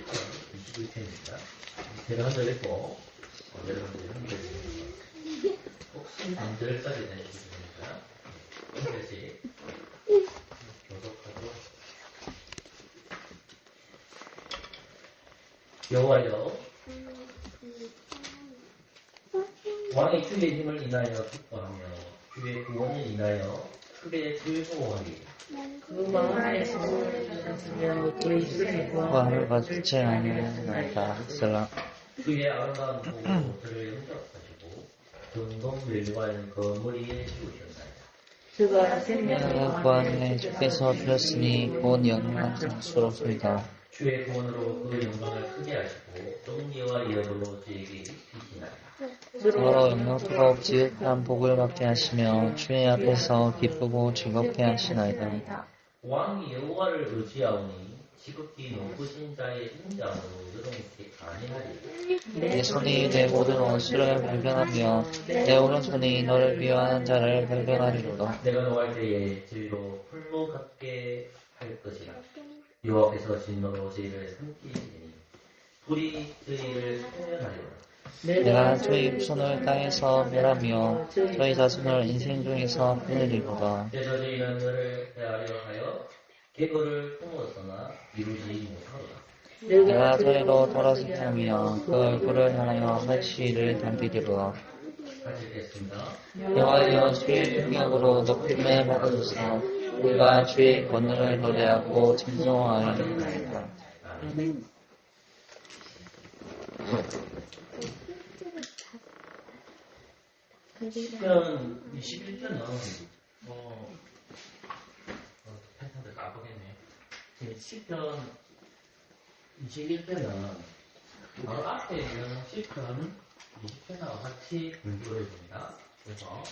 10편 21편입니다. 제가 흔들렸고, 여러분들이 흔들리는 혹시 단절까지 내주시면 됩니다. 한 개씩 교독하도록 여호와여, 왕의 주의 힘을 인하여 기뻐하며 주의 구원을 인하여 크게 즐거워하리. 그 마음에 성을 주며 그의 주의 왕을 받지 아니하나이다. 슬라. 주의 아름다운 보고 저를 영접하시고 등동 밀관 거머리에 씌우셨나이다. 그가 생명을 구원에 주께서 주셨으니 곧 영원한 장수로소이다. 주의 구원으로 그 영광을 크게 하시고 정리와 여러분로 저에게 입히시나이다. 서로 영영토록 지극한 복을 받게 하시며 주의 앞에서 기쁘고 즐겁게 하시나이다. 왕이 여호와를 의지하오니 지극히 높으신 자의 인자함으로 여동치 아니하리. 내 손이 내 모든 원수를 발견하며 내 오른손이 너를 미워하는 자를 발견하리로다. 내가 노할 때에 저희로 풀로 갚게 할 것이라. 여호와께서 진노로 저희를 삼키시니 불이 저희를 소멸하리로다. 내가 저희 후손을 땅에서 멸하며 저희 자손을 인생 중에서 끊으리로다. 그래서 저희는 너를 대하려 하여 계거를 품었으나 이루지 못하노라. 내가 저희로 돌아서며 그 얼굴을 향하여 한시를 덤비리로다. 같이 읽겠습니다. 여호와여 주의 능력으로 높임을 받으소서. 우리가 주의 권능을 노래하고 찬송하리이다. 아멘. 시편 21편은 펜타들 까보겠네. 시편 21편은 바로 앞에 있는 시편 20편하고 같이 분류를 해줍니다. 그래서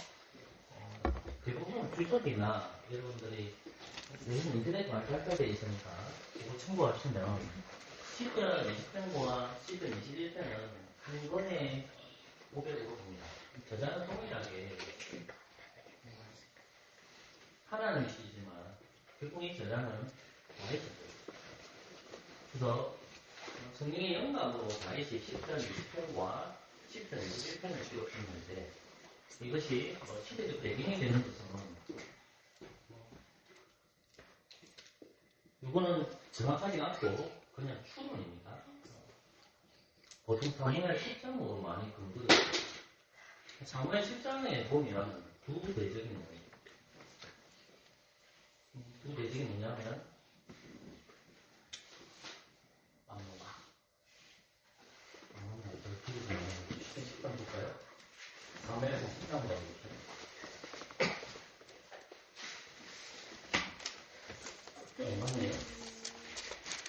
대부분 주석이나 여러분들이 요즘 인터넷 많이 발달되어 있으니까 이거 참고하시면 시편 20편과 시편 21편은 한 권에 500으로 저자는 동일하게 하나님이시지만 결국 이 저자는 다윗이죠. 그래서 성령의 영감으로 다윗이 10편 20편과 10편 21편을 기록했는데 이것이 시대적 배경이 되는 것은 이거는 정확하지 않고 그냥 추론입니다. 보통 사무엘 10장으로 많이 근거를 사무엘 10장에 보면 두 대적이 나와요. 두 대적이 뭐냐면 식당 볼까요? 사무엘에서 10장으로 하고 있어요. 맞네요.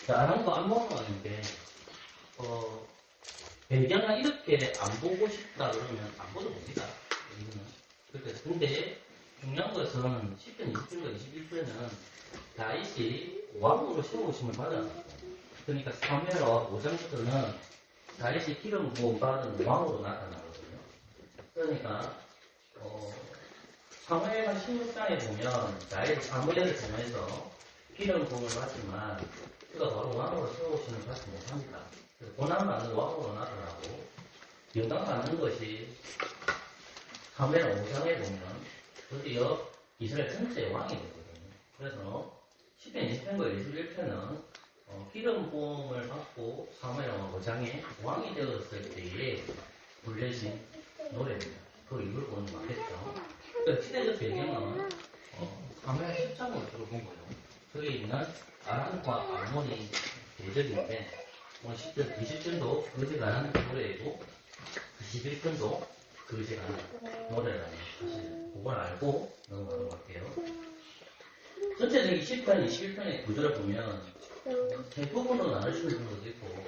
자, 안 한 거 안 먹어봤는데 배경을 이렇게 안 보고 싶다 그러면 안 보도 봅니다. 그러니까 근데 중요한 것은 10편, 20편과 21편은 다윗이 왕으로 세우심을 받았어요. 그러니까 사무엘하 5장부터는 다윗이 기름 부음 받은 왕으로 나타나거든요. 그러니까 사무엘하 16장에 보면 다윗이 사무엘을 통해서 기름 부음을 받지만 그가 바로 왕으로 세우심을 받지 못합니다. 고난받는 왕으로 나타나고 영광받는 것이 사무엘 5장에 보면 드디어 이스라엘 전체의 왕이 되거든요. 그래서 10편, 20편과 21편은 기름 부음을 받고 사무엘 5장에 왕이 되었을 때에 불려진 노래입니다. 그 이유를 보면 맞겠죠. 그러니까 시대적 배경은 사무엘 10장으로 주로 본 거예요. 거기에 있는 아람과 암몬이 대적인데 10편, 20편도 거짓말하는 노래이고 21편도 거짓말하는 노래라는 사실 그걸 알고 넘어가도록 할게요. 전체적인 10편, 21편의 구조를 보면 대부분으로 나누시는 분도 있고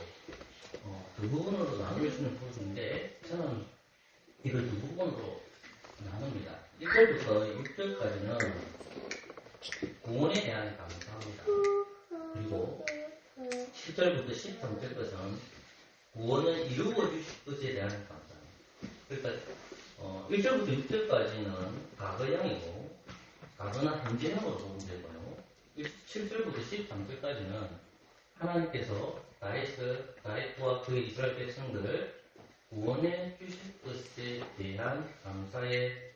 두 부분으로 나누시는 분도 있는데 저는 이걸 두 부분으로 나눕니다. 1절부터 6절까지는 구원에 대한 감사합니다. 그리고 7절부터 13절까지는 구원을 이루어 주실 것에 대한 감사합니다. 그러니까 1절부터 6절까지는 과거형이고 과거나 현재형으로 보면 되고요. 7절부터 13절까지는 하나님께서 다윗과 그의 이스라엘 백성들을 구원해 주실 것에 대한 감사의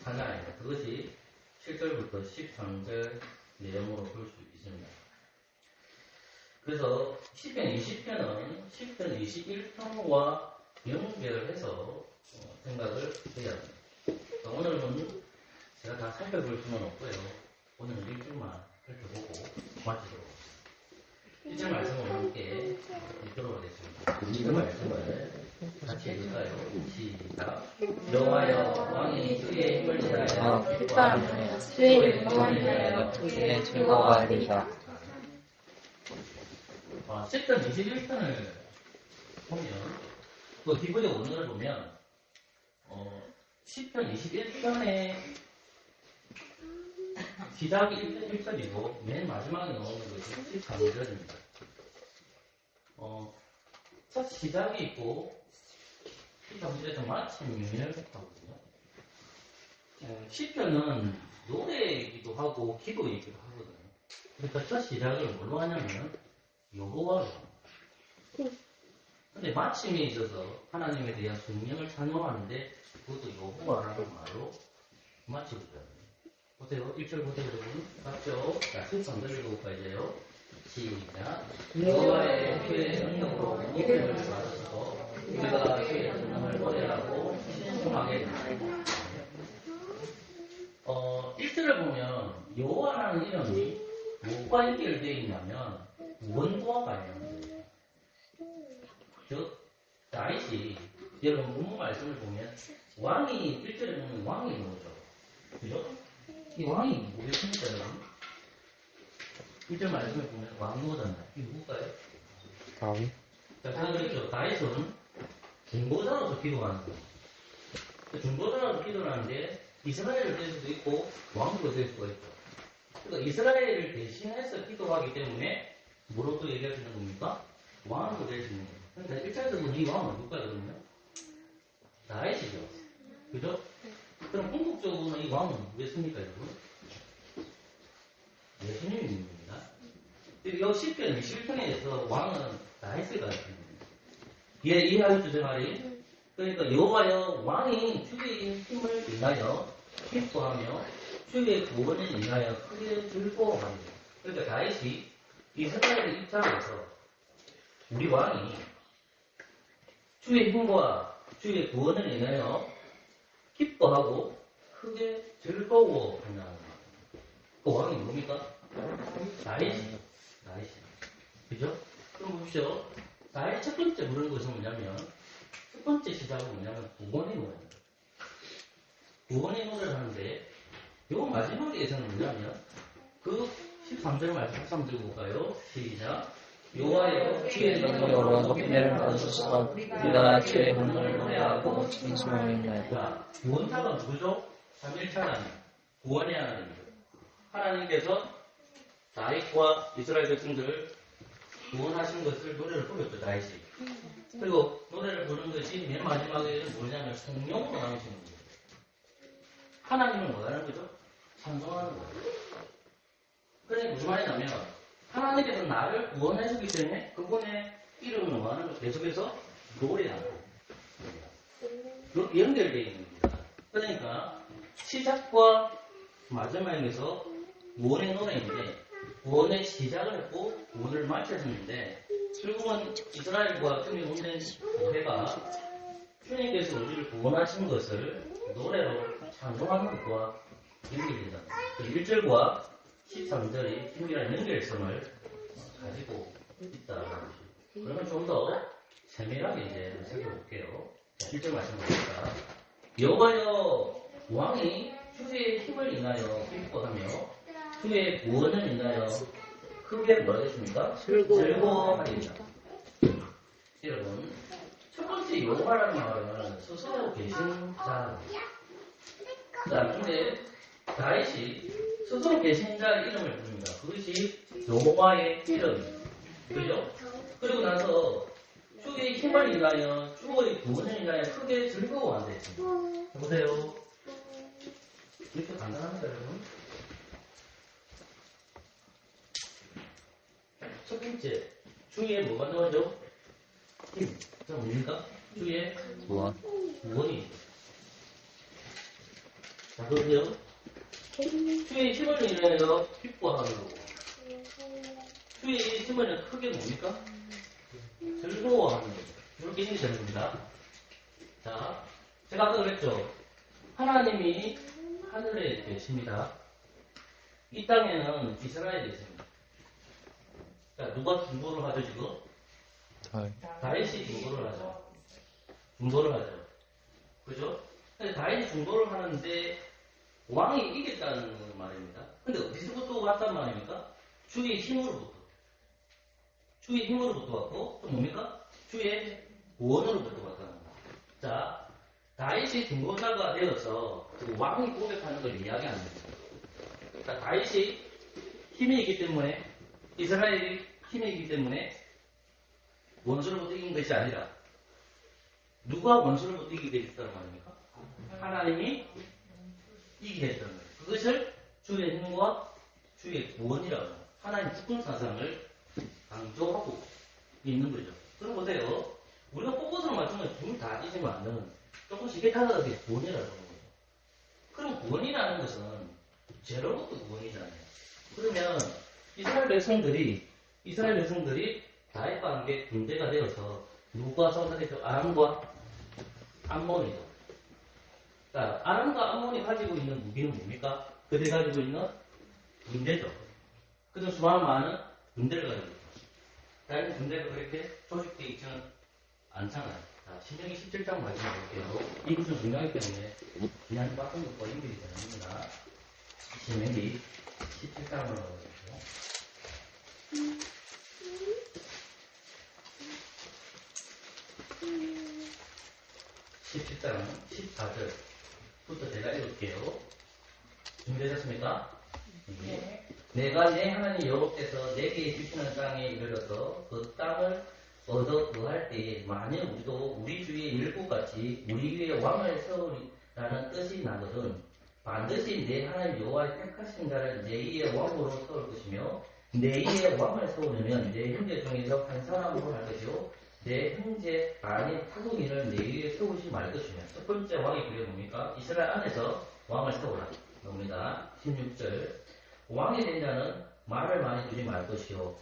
하나입니다. 그것이 7절부터 13절 내용으로 볼 수 있습니다. 그래서 시편 20편은 시편 21편과 연결해서 생각을 해야 합니다. 오늘은 제가 다 살펴볼 수는 없고요. 오늘은 일주만 살펴보고 마치도록 하겠습니다. 1절 말씀을 함께 읽도록 하겠습니다. 1절 말씀을 같이 읽을까요? 시작. 여호와여 왕이 주의 힘을 다하여 기뻐하며 주의 영광을 영광을 주의 즐거워하리라. 시편 21편을 보면 또 기본의 원문을 보면 시편 21편의 시작이 1절이고 맨 마지막에 나오는 것이 13절입니다. 첫 시작이 있고 13절에서 마침 유인을 했다거든요. 시편은 노래이기도 하고 기도이기도 하거든요. 그러니까 첫 시작을 뭘로 하냐면 여호와로 합니다. 근데 마침에 있어서 하나님에 대한 성령을 찬양하는데 그것도 여호와라는 말로 마치고 있어요. 보세요. 1절 보세요, 여러분. 맞죠? 자, 13절 읽어볼까요, 이제요? 시작. 여호와의 주의 능력으로 이름을 받으시고 우리가 주의 성령을 노래하고 신중하게 됩니다. 1절을 보면 여호와라는 이름이 무엇과 연결되어 있냐면 원과 관련돼요. 즉, 다윗이 여러분 문무 말씀을 보면 왕이 1절에 보면 왕이 뭐죠? 그죠? 이 왕이 뭐겠습니까, 여러분? 1절 말씀을 보면 왕노잖아요. 이 누굴까요? 다윗. 자, 제가 그랬죠. 다윗은 중보자로서 기도하는 거예요. 중보자로서 기도를 하는데 이스라엘을 될 수도 있고 왕도 될 수가 있죠. 그러니까 이스라엘을 대신해서 기도하기 때문에 뭐로 얘기할 수 있는 겁니까? 왕도 될 수 있는 거예요. 그러니까 1차에서 보면 이 왕은 누굴까요, 그러면? 다윗이죠. 그죠? 그럼 궁극적으로는 이 왕은 누구겠습니까, 여러분? 예수님입니다. 이 시편 21편에서 왕은 다윗을 가르칩니다. 이해하셨죠, 제 말이? 그러니까 여호와여 왕이 주의 힘을 인하여 기뻐하며 주의 구원을 인하여 크게 즐거워합니다. 그러니까 다윗이 이스라엘의 입장에서 우리 왕이 주의 힘과 주의 구원을 인하여 기뻐하고 크게 즐거워한다는 말입니다. 그 왕이 뭡니까? 다윗이. 그죠? 그럼 보십시오. 다윗 첫 번째 부르는 것은 뭐냐면, 첫 번째 시작은 뭐냐면, 구원의 노래입니다. 구원의 노래를 하는데, 요 마지막에서는 뭐냐면, 그 13절 말씀 13절 볼까요? 시작. 여호와여 주의 여호와 능력으로 은혜를 받으시고 우리가 주의 문을 노래하고 찬송하나이다. 구원자가 누구죠? 3일차 하나님. 구원의 하나님이죠. 하나님께서 다윗과 이스라엘 백성들을 구원하신 것을 노래를 불렀죠, 다윗이. 그리고 노래를 부른 것이 맨 마지막에는 뭐냐면 성령으로 나오시는 거예요. 하나님을 뭐하는 거죠? 찬송하는 거예요. 그러니까 무슨 말이냐면 하나님께서 나를 구원해주기 때문에 그분의 이름을 뭐하는 거 계속해서 노래하는 거예요. 연결되어 있는 겁니다. 그러니까 시작과 마지막에서 구원의 노래인데 구원의 시작을 했고 구원을 마쳤는데 결국은 이스라엘과 주님 운된 교회가 주님께서 우리를 구원하신 것을 노래로 찬송하는 것과 연결된다. 1절과 13절이 긴밀한 연결성을 가지고 있다는 것이죠. 그러면 좀 더 세밀하게 이제 살펴볼게요. 1절 말씀 보니까 여호와여 왕이 주의 힘을 인하여 기뻐하며 주의 구원을 인하여 크게 뭐라 했습니까? 즐거워하리라. 여러분, 첫 번째 여호와라는 말은 스스로 계신 자. 근데 다윗이 스스로 계신 자의 이름을 부릅니다. 그것이 여호와의 이름입니다. 그죠? 그리고 나서 주의 힘을 인하여 주의 구원을 인하여 크게 즐거워한다 했습니다. 보세요. 이렇게 간단합니다, 여러분. 첫 번째, 주위에 뭐가 들어가죠? 힘. 자, 뭡니까? 주위에 구원. 구원이. 자, 그러세요? 주위에 힘을 인하여 기뻐하는 거고. 주위에 힘을 크게 뭡니까? 즐거워하는 거죠. 이렇게 인식되는 겁니다. 자, 제가 아까 그랬죠. 하나님이 하늘에 계십니다. 이 땅에는 이스라엘이 있습니다. 자, 누가 중보를 하죠, 지금? 다윗이 중보를 하죠. 중보를 하죠. 그죠? 근데 다윗이 중보를 하는데 왕이 이겼다는 말입니다. 근데 어디서부터 왔단 말입니까? 주의 힘으로부터. 주의 힘으로부터 왔고, 또 뭡니까? 주의 구원으로부터 왔다는 겁니다. 자, 다윗이 중보자가 되어서 그 왕이 고백하는 걸 이야기하는 겁니다. 자, 다윗이 힘이 있기 때문에, 이스라엘이 힘이 있기 때문에 원수로부터 이긴 것이 아니라 누가 원수로부터 이기게 했다는 말입니까? 하나님이 이기게 했다는 거예요. 그것을 주의 힘과 주의 구원이라고 하나님 죽은 사상을 강조하고 있는 거죠. 그럼 보세요. 우리가 포커스를 맞추면 둘 다 잊으면 안 되는 조금씩 이렇게 구원이라고 하는 거죠. 그럼 구원이라는 것은 죄로부터 구원이잖아요. 그러면 이스라엘 백성들이 다윗과 함께 군대가 되어서 누가 선택했죠? 아람과 암몬이죠. 자, 아람과 암몬이 가지고 있는 무기는 뭡니까? 그들이 가지고 있는 군대죠. 그중 수많은 많은 군대를 가지고 있죠. 다른 군대가 그렇게 조직되어 있지는 않잖아요. 자, 신명기 17장 말씀 볼게요. 이 구절 중요하기 때문에 그냥 바꾼 것과 연결이 되는 겁니다. 신명기 17장으로 가보겠습니다. 17장 14절부터 제가 읽을게요. 준비되셨습니까? 네. 내가 내 하나님 여호와께서 내게 주시는 땅에 이르러서 그 땅을 얻어 거할 때에 만일 우리도 우리 주의 일국같이 우리 위에 왕을 세우리라는 뜻이 나거든 반드시 내 하나님 여호와의 택하신 자를 내 위에 왕으로 세울 것이며 내 위에 왕을 세우려면 내 형제 중에서 한 사람으로 할 것이요 내 형제 아닌 타국인을 내 위에 세우지 말 것이며 첫 번째 왕이 그게 뭡니까? 이스라엘 안에서 왕을 세우라 봅니다. 16절 왕이 된 자는 말을 많이 주지 말 것이요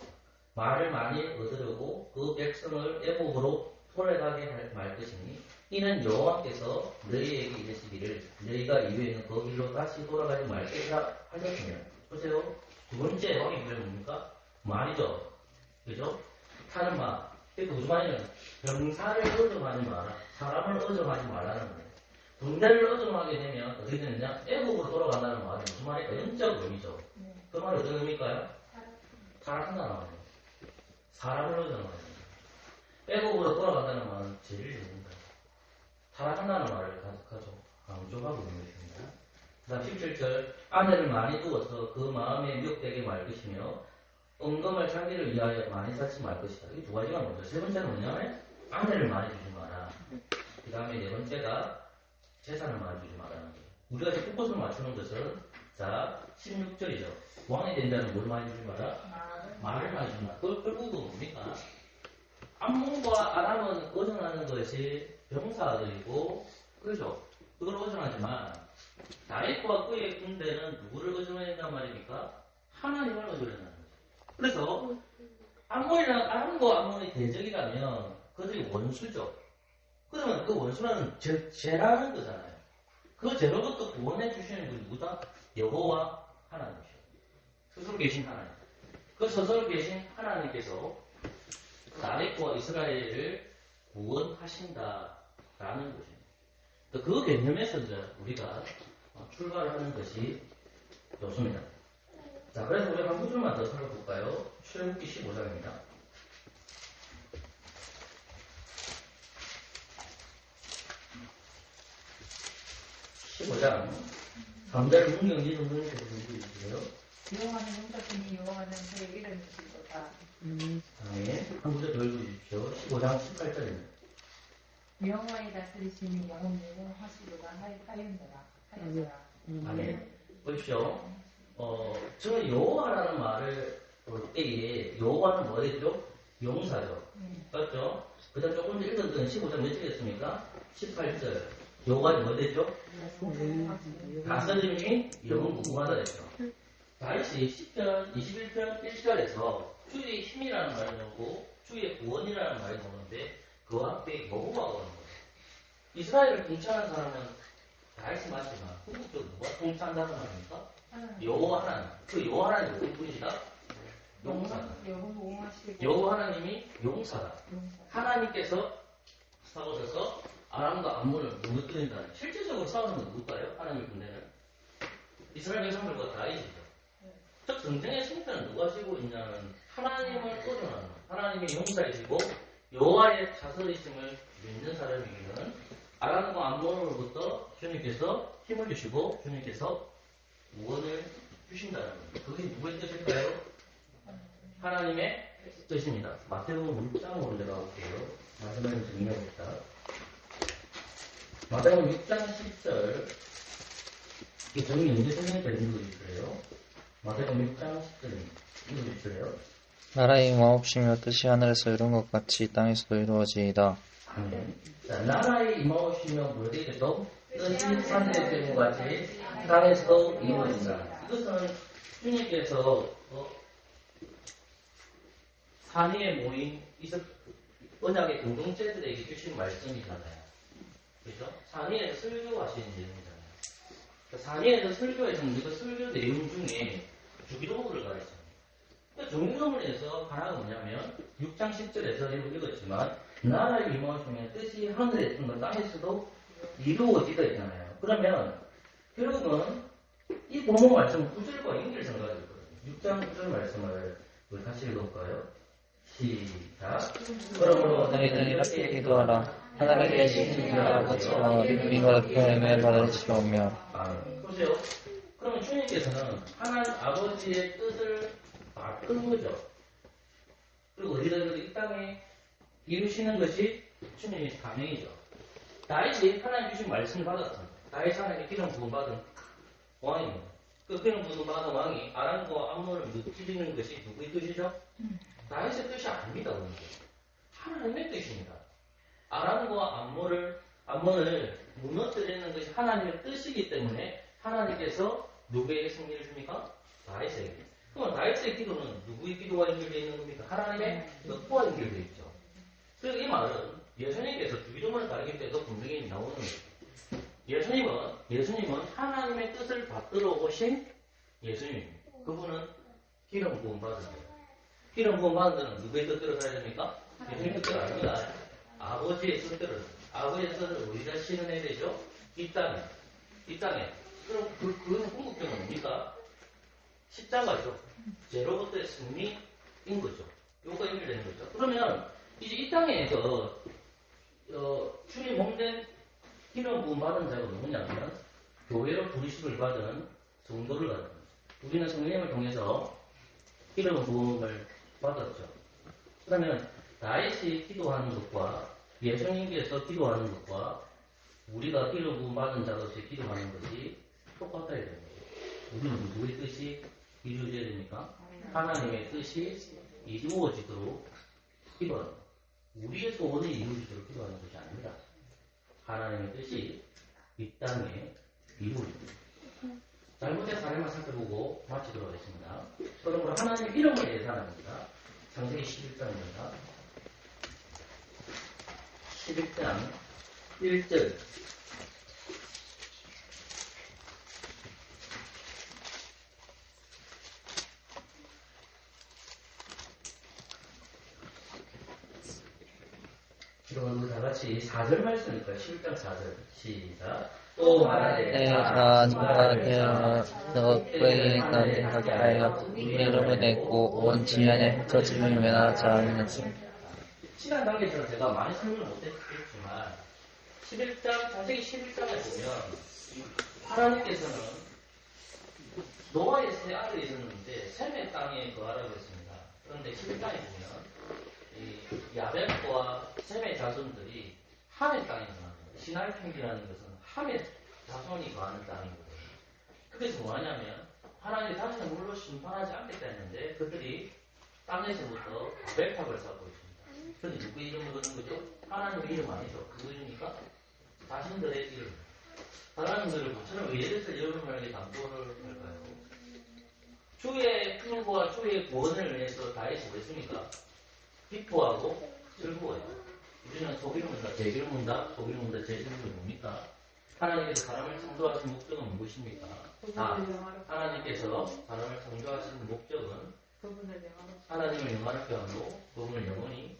말을 많이 얻으려고 그 백성을 애국으로 돌아가게 말 것이니 이는 여호와께서 너희에게 이르시기를 너희가 이후에는 거기로 다시 돌아가지 말겠다 하셨으며 보세요. 두 번째 왕이 그게 뭡니까? 말이죠. 그죠? 타는 말. 그러니까 무슨 말이냐면 병사를 의존하지 마라. 사람을 의존하지 말라는 거예요. 군대를 의존하게 되면 어떻게 되느냐? 애국으로 돌아간다는 말은 무슨 말일까? 영적 의미죠. 그 말이 어떤 의미일까요? 타락한다는 말이에요. 사람을 의존하는 거예요. 애국으로 돌아간다는 말은 죄를 짓는다. 타락한다는 말을 강조하고 있는 것입니다. 그 다음 17절 아내를 많이 두어서 그 마음에 미혹되게 말 것이며 은금을 자기를 위하여 많이 쌓지 말 것이다. 이 두 가지가 먼저. 세 번째는 뭐냐면 아내를 많이 주지 마라. 그 다음에 네 번째가 재산을 많이 주지 말라는 거예요. 우리가 지금 포커스를 맞추는 것은 자 16절이죠. 왕이 된 자는 뭘 많이 주지 마라? 말을 많이 주지 마라. 결국은 뭡니까? 암몬과 아람은 의존하는 것이 병사들이고 그렇죠. 그걸 의존하지만 다윗과 그의 군대는 누구를 의존한단 말입니까? 하나님을 의존한다는 거죠. 그래서 암몬이랑 아람과 암몬이 대적이라면 그들이 원수죠. 그러면 그 원수는 죄라는 거잖아요. 그 죄로부터 구원해 주시는 분이 누구다? 여호와 하나님이죠. 스스로 계신 하나님. 그 스스로 계신 하나님께서 다윗과 이스라엘을 구원하신다라는 것입니다. 그 개념에서 이제 우리가 출발을 하는 것이 좋습니다. 자, 그래서 우리가 한 구절만 더 살펴볼까요? 출애굽기 15장입니다. 15장 3절 문경지 정도는 계속 읽어주세요. 여호와는 혼자뿐이 여호와는 그의 이름을 지도다. 다음에 한 구절 더 읽어주십시오. 15장 18절입니다. 여호와의 다스리심이 영원히 하시도다 하였노라. 아멘. 보십시오. 저는 여호와라는 말을 볼 때에 요거는 뭐 되죠? 용사죠. 맞죠? 그 다음 조금 더 읽었던 15장 몇 절이었습니까? 18절. 요거가 뭐 되죠? 다스림이 영은 무궁하다 했죠. 다윗이 10편, 21편 1절에서 주의 힘이라는 말이 나오고 주의 구원이라는 말이 나오는데 그 앞에 여호와가 오는 거예요. 이스라엘을 통치하는 사람은 다윗이 맞지만 궁극적으로 누가 통치한다는 말입니까? 여호와 하나님. 그 여호와 하나님이 어떤 분이시다? 용사다. 여호와 하나님이 용사다. 하나님께서 싸우셔서 아람과 암몬을 무너뜨린다. 실질적으로 싸우는 건 누굴까요? 하나님의 군대는 이스라엘 백성들과 다윗이죠. 즉 전쟁의 승패는 누가 지고 있냐면 하나님을 의존하는 하나님의 용사이시고 여호와의 다스리심을 믿는 사람에게는 아람과 암몬으로부터 주님께서 힘을 주시고 주님께서 구원을 주신다는 겁니다. 그게 누구의 뜻일까요? 하나님의 뜻입니다. 마태복음 6장으로 내려가볼게요. 마지막에 정리해봅시다. 마태복음 6장 10절. 이게 저희 연재 선생님께서 읽어주실래요? 마태복음 6장 10절 읽어주실래요? 나라의 임하옵시며 뜻이 하늘에서 이룬 것 같이 땅에서도 이루어지이다. 아멘. 자, 나라의 임하옵시며 뭐되겠죠? 뜻이 하늘에서 이룬 것 같이 땅에서도 이루어진다. 이것은 주님께서 산위에 모인 언약의 공동체들에게 주신 말씀이잖아요. 그렇죠? 산위에서 설교하시는 내용이잖아요. 산위에서 설교에서는 그 설교 내용 중에 주기도문을 가르쳐요. 주기도문에서 하나가 뭐냐면 6장 10절에서 읽었지만 나라의 임하옵시며 뜻이 하늘에 있는 것 땅에서도 이루어지다 있잖아요. 그러면 결국은 이 본문 말씀 9절과 연결성가지고 있거든요. 6장 9절 말씀을 우리 같이 읽어볼까요? 시작. 그러므로 너희는 이렇게 기도하라. 하나님의 신이라 것처럼 이걸 표현해 받으시오며. 보세요. 그러면 주님께서는 하나님 아버지의 뜻을 바꾼 거죠. 그리고 우리들은 이 땅에 이루시는 것이 주님의 사명이죠. 다윗이 하나님 주신 말씀을 받았습니다. 다윗이 하나님의 기름 부음 받은 왕입니다. 그 기름 부음 받은 왕이 아람과 암몬을 무찌르는 것이 누구의 뜻이죠? 다윗의 뜻이 아닙니다. 하나님의 뜻입니다. 아람과 암몬을 무너뜨리는 것이 하나님의 뜻이기 때문에 하나님께서 누구에게 승리를 줍니까? 다윗에게. 그럼 다윗의 기도는 누구의 기도와 연결되어 있는 겁니까? 하나님의 뜻과 연결되어 있죠. 그래서 이 말은 예수님께서 주기도문을 가르칠 때도 분명히 나오는 거예요. 예수님은 하나님의 뜻을 받들어 오신 예수님입니다. 그분은 기름 부음 받은 거예요. 기름 부음 받은 자는 누구의 뜻대로 살아야 됩니까? 예수님 뜻대로 아닙니다. 아버지의 뜻대로. 아버지의 뜻을 우리가 실현해야 되죠? 이 땅에. 그럼 그 궁극적은 뭡니까? 십자가죠. 죄로부터의 승리인 거죠. 요거 연결되는 거죠. 그러면 이제 이 땅에서 주님 몸된 기름 부음 받은 자가 누구냐면 교회로 부르심을 받은 성도를 받은 거죠. 우리는 성령을 통해서 기름 부음을 받았죠. 그러면 다윗이 기도하는 것과 예수님께서 기도하는 것과 우리가 기름 부음 받은 자로서 기도하는 것이 똑같아야 됩니다. 우리는 누구의 뜻이 이루어져야 됩니까? 하나님의 뜻이 이루어지도록 기도하는 것. 우리의 소원이 이루어지도록 기도하는 것이 아닙니다. 하나님의 뜻이 이 땅에 이루어집니다. 잘못된 사례만 살펴보고 마치도록 하겠습니다. 그러므로 하나님의 이름을 예산합니다. 창세기 11장입니다. 11장 1절. 그러면 우리 다 같이 4절 말씀일까요? 11장 4절. 시작. 또 말하되 내가 누가 너 그에게 나한테 가까이하여 이름을 냈고 온 지안에 흩어짐을 면하지 않는지. 시간 관계에서 제가 많이 설명을 못했지만 11장, 창세기 11장에 보면 하나님께서는 노아의 세 아들이 있었는데 셈의 땅에 거하라고 했습니다. 그런데 11장에 보면 이 야벳과 셈의 자손들이 함의 땅에 거합니다. 시나이 평지라는 것은 함의 자손이 거하는 땅이거든요. 그래서 뭐하냐면 하나님이 다시는 물로 심판하지 않겠다 했는데 그들이 땅에서부터 바벨탑을 쌓고 있습니다. 그런데 누구 이름을 거는 거죠? 하나님의 이름 아니죠. 누구 이름입니까? 자신들의 이름. 하나님들을 부처는 왜 이래서 여러분에게 당부를 할까요? 주의 힘과 주의 구원을 위해서 다윗이 뭐 했습니까? 기뻐하고 즐거워요. 우리는 속이를 문다, 제기를 문다, 속이를 문다, 제기를 뭡니까? 하나님께서 사람을 창조하신 목적은 무엇입니까? 하나님께서 사람을 창조하신 목적은 하나님을 영화롭게 함으로 그분을 영원히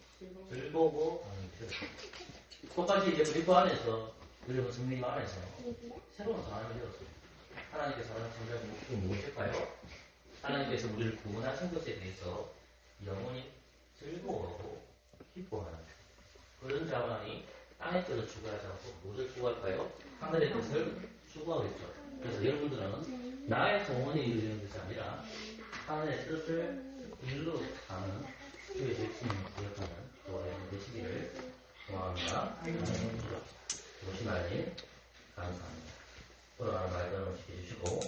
즐거워 하는 것이죠. 똑같이 이제 그리스도 안에서 여러분 성령 안에서 새로운 사람이 되었습니다. 하나님께서 사람을 창조하신 목적이 무엇일까요? 하나님께서 우리를 구원하신 것에 대해서 영원히 즐거워하고 기뻐하는 그런 자만이 땅의 뜻을 추구하지 않고 무엇을 추구할까요? 하늘의 뜻을 추구하겠죠. 그래서 여러분들은 나의 소원이 이루어지는 것이 아니라 하늘의 뜻을 이루어가는 주의 백성을 기억하는 저와 되시기를 소망합니다. 오신 하나님 감사합니다. 돌아가는 말씀을 지켜주시고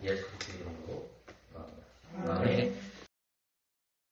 예수